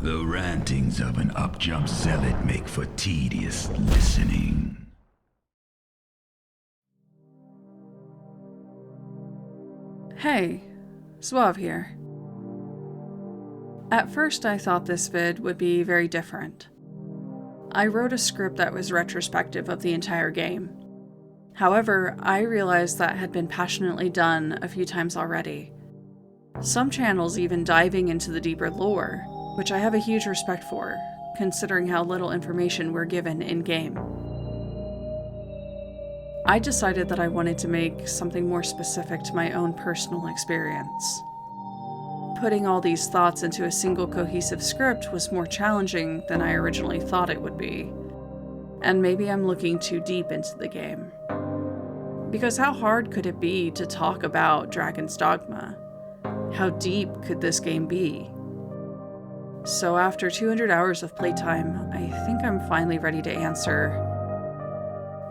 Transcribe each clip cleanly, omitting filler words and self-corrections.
The rantings of an up-jump zealot make for tedious listening. Hey, Suave here. At first I thought this vid would be very different. I wrote a script that was retrospective of the entire game. However, I realized that had been passionately done a few times already. Some channels even diving into the deeper lore, which I have a huge respect for, considering how little information we're given in-game. I decided that I wanted to make something more specific to my own personal experience. Putting all these thoughts into a single cohesive script was more challenging than I originally thought it would be. And maybe I'm looking too deep into the game. Because how hard could it be to talk about Dragon's Dogma? How deep could this game be? So after 200 hours of playtime, I think I'm finally ready to answer,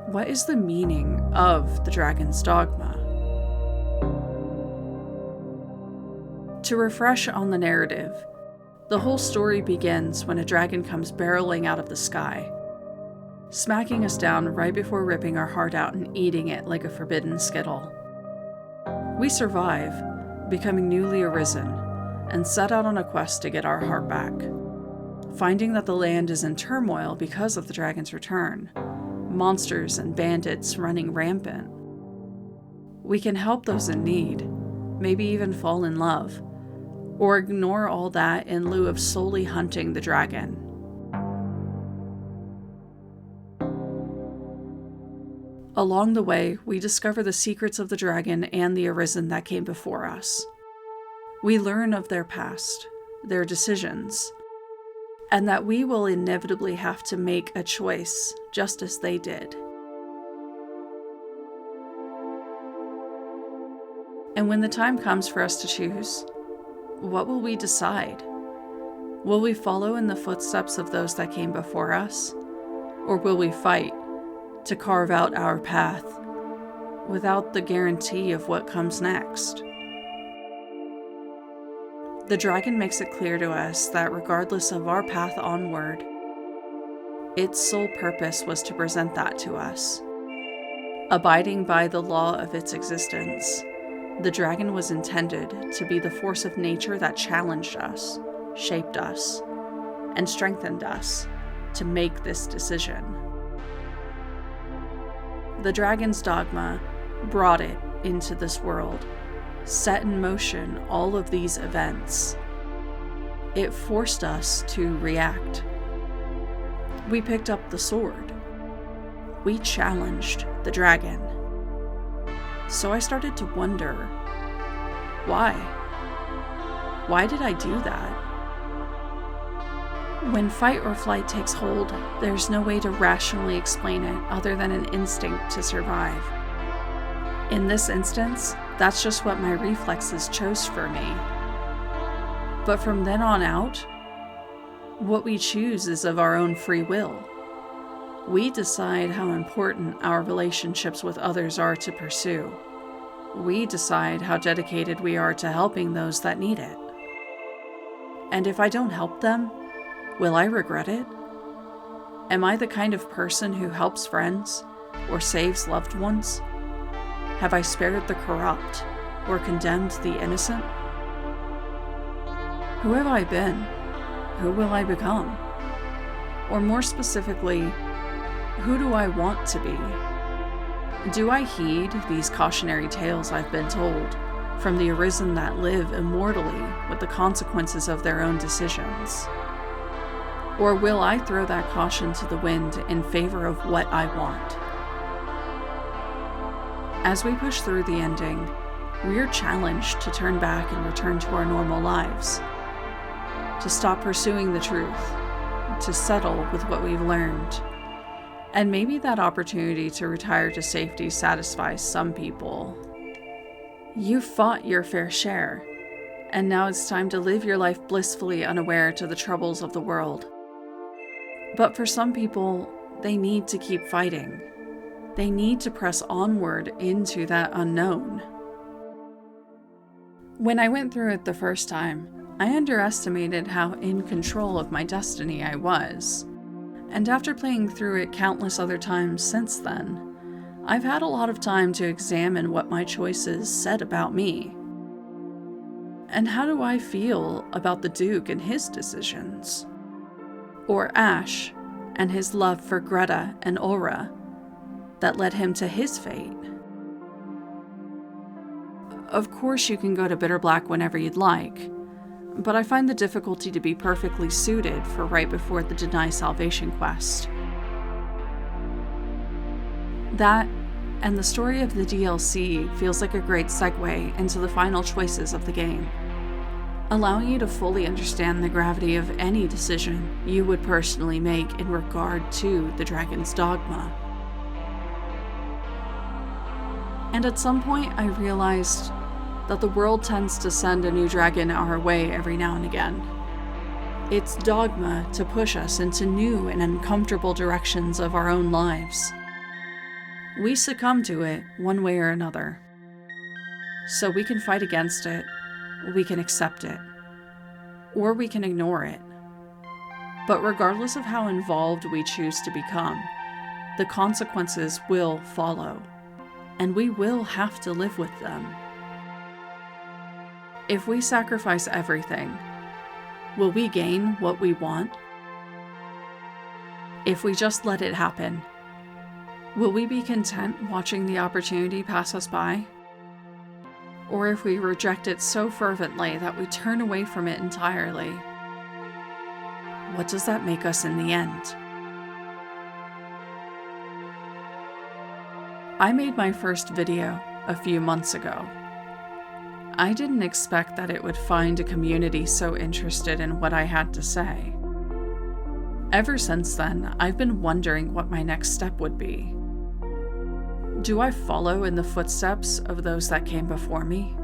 what is the meaning of the Dragon's Dogma? To refresh on the narrative, the whole story begins when a dragon comes barreling out of the sky, smacking us down right before ripping our heart out and eating it like a forbidden skittle. We survive, becoming newly arisen, and set out on a quest to get our heart back. Finding that the land is in turmoil because of the dragon's return, monsters and bandits running rampant. We can help those in need, maybe even fall in love, or ignore all that in lieu of solely hunting the dragon. Along the way, we discover the secrets of the dragon and the Arisen that came before us. We learn of their past, their decisions, and that we will inevitably have to make a choice, just as they did. And when the time comes for us to choose, what will we decide? Will we follow in the footsteps of those that came before us? Or will we fight to carve out our path without the guarantee of what comes next? The dragon makes it clear to us that regardless of our path onward, its sole purpose was to present that to us. Abiding by the law of its existence, the dragon was intended to be the force of nature that challenged us, shaped us, and strengthened us to make this decision. The dragon's dogma brought it into this world, set in motion all of these events. It forced us to react. We picked up the sword. We challenged the dragon. So I started to wonder, why? Why did I do that? When fight or flight takes hold, there's no way to rationally explain it other than an instinct to survive. In this instance, that's just what my reflexes chose for me. But from then on out, what we choose is of our own free will. We decide how important our relationships with others are to pursue. We decide how dedicated we are to helping those that need it. And if I don't help them, will I regret it? Am I the kind of person who helps friends or saves loved ones? Have I spared the corrupt or condemned the innocent? Who have I been? Who will I become? Or more specifically, who do I want to be? Do I heed these cautionary tales I've been told from the Arisen that live immortally with the consequences of their own decisions? Or will I throw that caution to the wind in favor of what I want? As we push through the ending, we're challenged to turn back and return to our normal lives, to stop pursuing the truth, to settle with what we've learned. And maybe that opportunity to retire to safety satisfies some people. You fought your fair share, and now it's time to live your life blissfully unaware to the troubles of the world. But for some people, they need to keep fighting. They need to press onward into that unknown. When I went through it the first time, I underestimated how in control of my destiny I was. And after playing through it countless other times since then, I've had a lot of time to examine what my choices said about me. And how do I feel about the Duke and his decisions? Or Ash and his love for Greta and Aura that led him to his fate? Of course you can go to Bitter Black whenever you'd like, but I find the difficulty to be perfectly suited for right before the Deny Salvation quest. That, and the story of the DLC feels like a great segue into the final choices of the game, allowing you to fully understand the gravity of any decision you would personally make in regard to the dragon's dogma. And at some point I realized that the world tends to send a new dragon our way every now and again. It's dogma to push us into new and uncomfortable directions of our own lives. We succumb to it one way or another. So we can fight against it, we can accept it, or we can ignore it. But regardless of how involved we choose to become, the consequences will follow, and we will have to live with them. If we sacrifice everything, will we gain what we want? If we just let it happen, will we be content watching the opportunity pass us by? Or if we reject it so fervently that we turn away from it entirely, what does that make us in the end? I made my first video a few months ago. I didn't expect that it would find a community so interested in what I had to say. Ever since then, I've been wondering what my next step would be. Do I follow in the footsteps of those that came before me?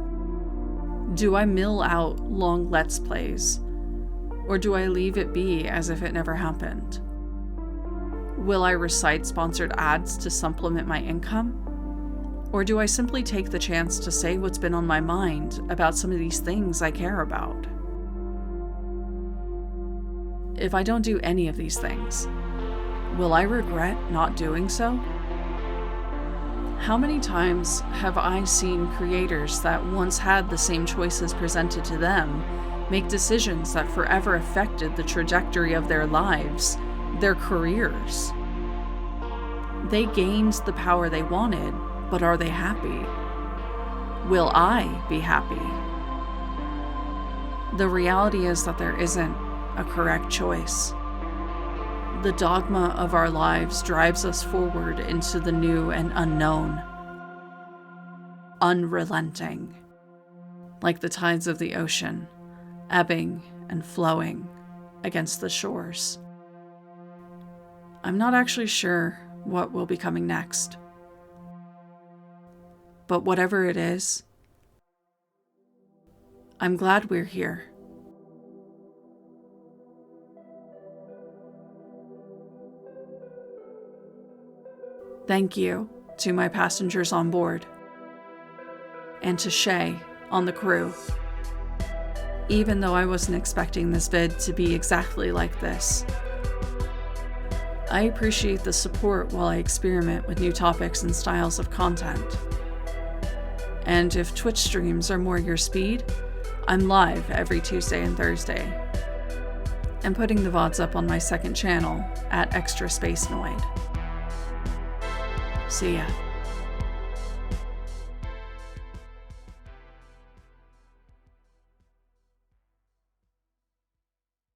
Do I mill out long Let's Plays? Or do I leave it be as if it never happened? Will I recite sponsored ads to supplement my income? Or do I simply take the chance to say what's been on my mind about some of these things I care about? If I don't do any of these things, will I regret not doing so? How many times have I seen creators that once had the same choices presented to them make decisions that forever affected the trajectory of their lives, their careers? They gained the power they wanted, but are they happy? Will I be happy? The reality is that there isn't a correct choice. The dogma of our lives drives us forward into the new and unknown. Unrelenting. Like the tides of the ocean, ebbing and flowing against the shores. I'm not actually sure what will be coming next. But whatever it is, I'm glad we're here. Thank you to my passengers on board, and to Shay on the crew. Even though I wasn't expecting this vid to be exactly like this. I appreciate the support while I experiment with new topics and styles of content. And if Twitch streams are more your speed, I'm live every Tuesday and Thursday. I'm putting the VODs up on my second channel at Extra Space Noid. See ya.